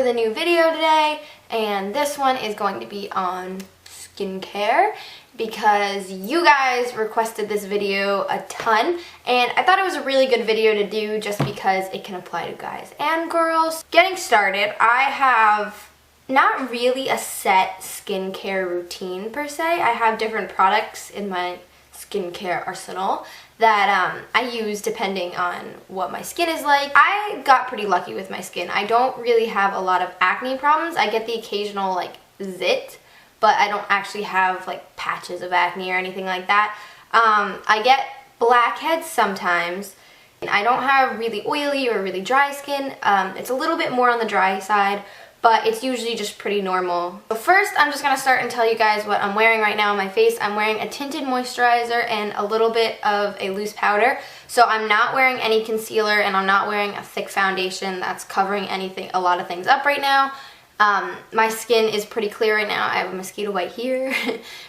with a new video today, and this one is going to be on skincare because you guys requested this video a ton, and I thought it was a really good video to do just because it can apply to guys and girls. Getting started, I have not really a set skincare routine per se. I have different products in my skincare arsenal that I use depending on what my skin is like. I got pretty lucky with my skin. I don't really have a lot of acne problems. I get the occasional like zit, but I don't actually have like patches of acne or anything like that. I get blackheads sometimes. I don't have really oily or really dry skin. It's a little bit more on the dry side, but it's usually just pretty normal. So first, I'm just gonna start and tell you guys what I'm wearing right now on my face. I'm wearing a tinted moisturizer and a little bit of a loose powder. So I'm not wearing any concealer and I'm not wearing a thick foundation that's covering a lot of things up right now. My skin is pretty clear right now. I have a mosquito bite here,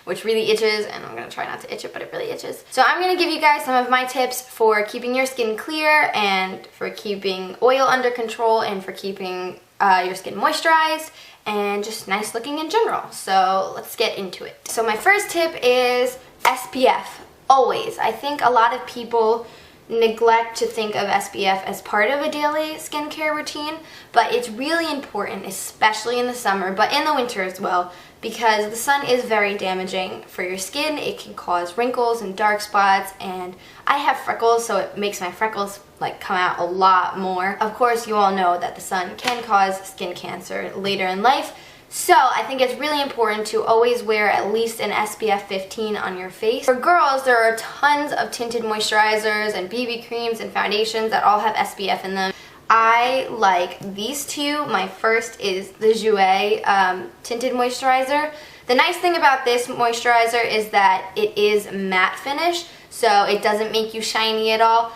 which really itches, and I'm gonna try not to itch it, but it really itches. So I'm gonna give you guys some of my tips for keeping your skin clear and for keeping oil under control and for keeping your skin moisturized and just nice looking in general. So let's get into it. So my first tip is SPF, always. I think a lot of people neglect to think of SPF as part of a daily skincare routine, but it's really important, especially in the summer, but in the winter as well, because the sun is very damaging for your skin. It can cause wrinkles and dark spots, and I have freckles, so it makes my freckles like come out a lot more. Of course, you all know that the sun can cause skin cancer later in life, so I think it's really important to always wear at least an SPF 15 on your face. For girls, there are tons of tinted moisturizers and BB creams and foundations that all have SPF in them. I like these two. My first is the Jouer tinted moisturizer. The nice thing about this moisturizer is that it is matte finish, so it doesn't make you shiny at all.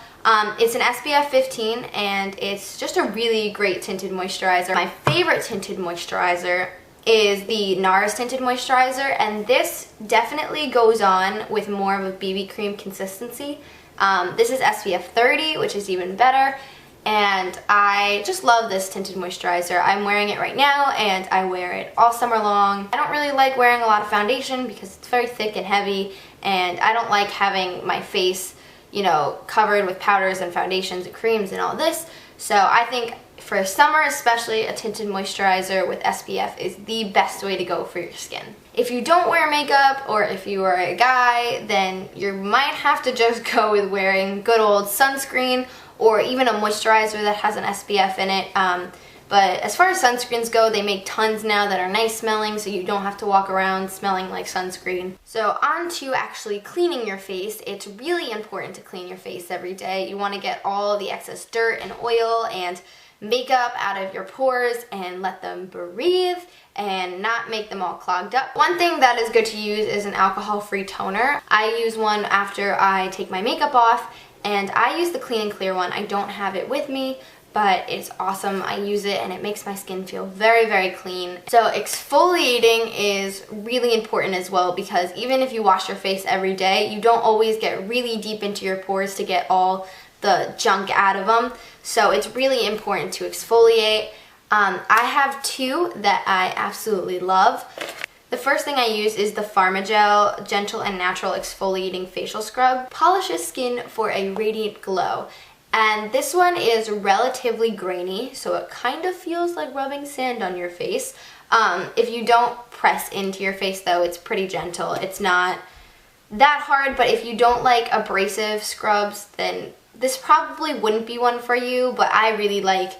It's an SPF 15 and it's just a really great tinted moisturizer. My favorite tinted moisturizer is the NARS tinted moisturizer, and this definitely goes on with more of a BB cream consistency. This is SPF 30, which is even better, and I just love this tinted moisturizer. I'm wearing it right now and I wear it all summer long. I don't really like wearing a lot of foundation because it's very thick and heavy, and I don't like having my face, you know, covered with powders and foundations and creams and all this. So I think for summer especially, a tinted moisturizer with SPF is the best way to go for your skin. If you don't wear makeup, or if you are a guy, then you might have to just go with wearing good old sunscreen or even a moisturizer that has an SPF in it. But as far as sunscreens go, they make tons now that are nice smelling, so you don't have to walk around smelling like sunscreen. So on to actually cleaning your face. It's really important to clean your face every day. You want to get all the excess dirt and oil and makeup out of your pores and let them breathe and not make them all clogged up. One thing that is good to use is an alcohol-free toner. I use one after I take my makeup off, and I use the Clean and Clear one. I don't have it with me, but it's awesome. I use it and it makes my skin feel very, very clean. So exfoliating is really important as well, because even if you wash your face every day, you don't always get really deep into your pores to get all the junk out of them. So it's really important to exfoliate. I have two that I absolutely love. The first thing I use is the Pharmagel Gentle and Natural Exfoliating Facial Scrub. Polishes skin for a radiant glow. And this one is relatively grainy, so it kind of feels like rubbing sand on your face. If you don't press into your face though, it's pretty gentle. It's not that hard, but if you don't like abrasive scrubs, then this probably wouldn't be one for you, but I really like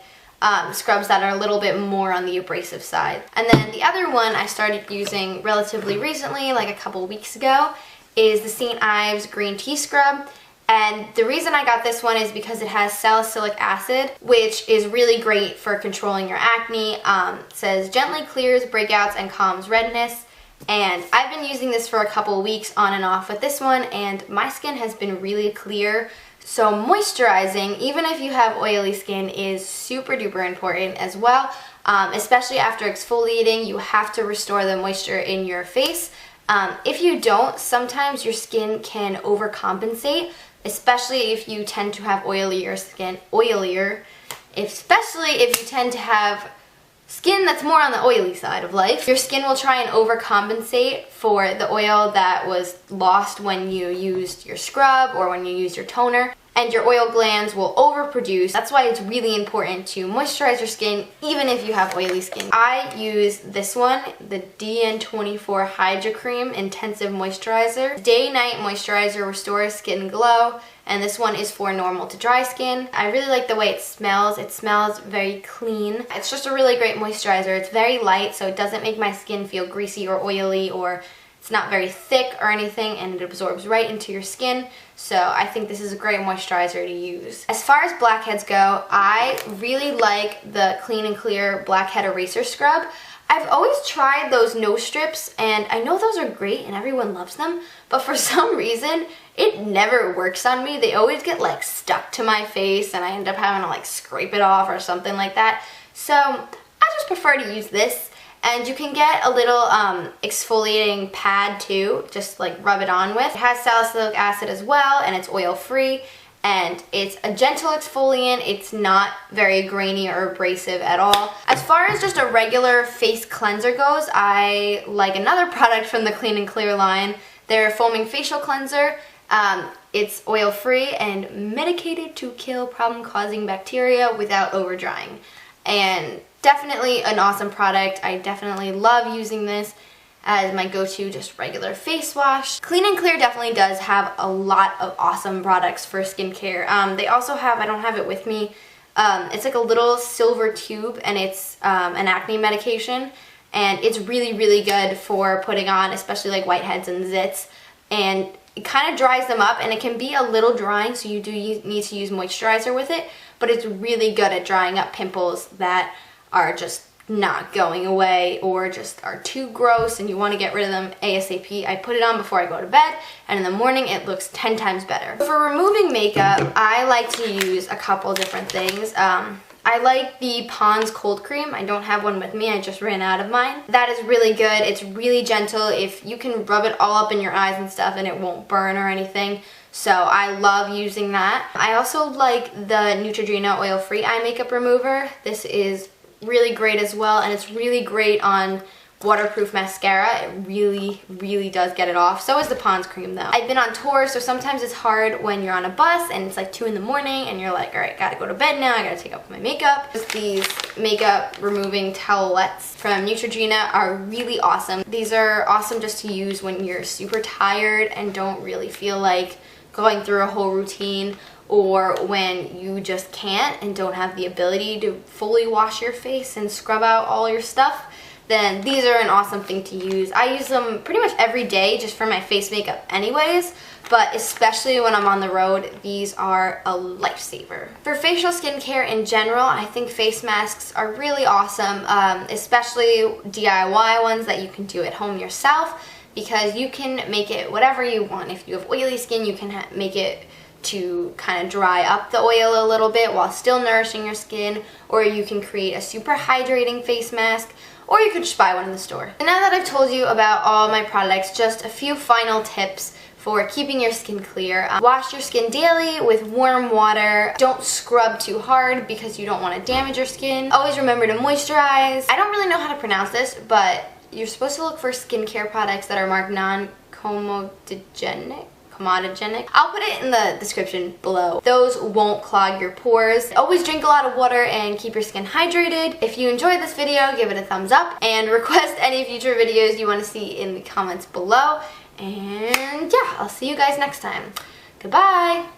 scrubs that are a little bit more on the abrasive side. And then the other one I started using relatively recently, like a couple weeks ago, is the St. Ives Green Tea Scrub. And the reason I got this one is because it has salicylic acid, which is really great for controlling your acne. It says gently clears breakouts and calms redness. And I've been using this for a couple weeks on and off with this one, and my skin has been really clear. So moisturizing, even if you have oily skin, is super duper important as well. Especially after exfoliating, you have to restore the moisture in your face. If you don't, sometimes your skin can overcompensate, especially if you tend to have oilier skin, especially if you tend to have skin that's more on the oily side of life. Your skin will try and overcompensate for the oil that was lost when you used your scrub or when you used your toner, and your oil glands will overproduce. That's why it's really important to moisturize your skin even if you have oily skin. I use this one, the DN24 Hydra Cream Intensive Moisturizer. Day-night moisturizer restores skin glow, and this one is for normal to dry skin. I really like the way it smells. It smells very clean. It's just a really great moisturizer. It's very light, so it doesn't make my skin feel greasy or oily, or it's not very thick or anything, and it absorbs right into your skin. So I think this is a great moisturizer to use. As far as blackheads go, I really like the Clean and Clear Blackhead Eraser Scrub. I've always tried those nose strips, and I know those are great and everyone loves them, but for some reason, it never works on me. They always get like stuck to my face and I end up having to like scrape it off or something like that. So I just prefer to use this. And you can get a little exfoliating pad too, just like rub it on with. It has salicylic acid as well, and it's oil free, and it's a gentle exfoliant. It's not very grainy or abrasive at all. As far as just a regular face cleanser goes, I like another product from the Clean and Clear line, their foaming facial cleanser. It's oil free and medicated to kill problem-causing bacteria without over drying. And definitely an awesome product. I definitely love using this as my go-to just regular face wash. Clean and Clear definitely does have a lot of awesome products for skincare. They also have, I don't have it with me, it's like a little silver tube, and it's an acne medication, and it's really, really good for putting on, especially like whiteheads and zits, and it kind of dries them up, and it can be a little drying, so you do need to use moisturizer with it, but it's really good at drying up pimples that are just not going away or just are too gross and you want to get rid of them ASAP. I put it on before I go to bed, and in the morning it looks 10 times better. For removing makeup, I like to use a couple different things. I like the Pond's Cold Cream. I don't have one with me, I just ran out of mine. That is really good. It's really gentle. If you can rub it all up in your eyes and stuff and it won't burn or anything. So I love using that. I also like the Neutrogena Oil Free Eye Makeup Remover. This is really great as well, and it's really great on waterproof mascara. It really, really does get it off. So is the Pond's cream though. I've been on tour, so sometimes it's hard when you're on a bus and it's like 2 in the morning and you're like, all right, gotta go to bed now, I gotta take off my makeup. These makeup removing towelettes from Neutrogena are really awesome. These are awesome just to use when you're super tired and don't really feel like going through a whole routine, or when you just can't and don't have the ability to fully wash your face and scrub out all your stuff. Then these are an awesome thing to use. I use them pretty much every day just for my face makeup anyways, but especially when I'm on the road, these are a lifesaver. For facial skincare in general, I think face masks are really awesome, especially DIY ones that you can do at home yourself, because you can make it whatever you want. If you have oily skin, you can make it to kind of dry up the oil a little bit while still nourishing your skin, or you can create a super hydrating face mask, or you could just buy one in the store. And now that I've told you about all my products, just a few final tips for keeping your skin clear. Wash your skin daily with warm water. Don't scrub too hard because you don't want to damage your skin. Always remember to moisturize. I don't really know how to pronounce this, but you're supposed to look for skincare products that are marked non-comedogenic. I'll put it in the description below. Those won't clog your pores. Always drink a lot of water and keep your skin hydrated. If you enjoyed this video, give it a thumbs up and request any future videos you want to see in the comments below. And yeah, I'll see you guys next time. Goodbye!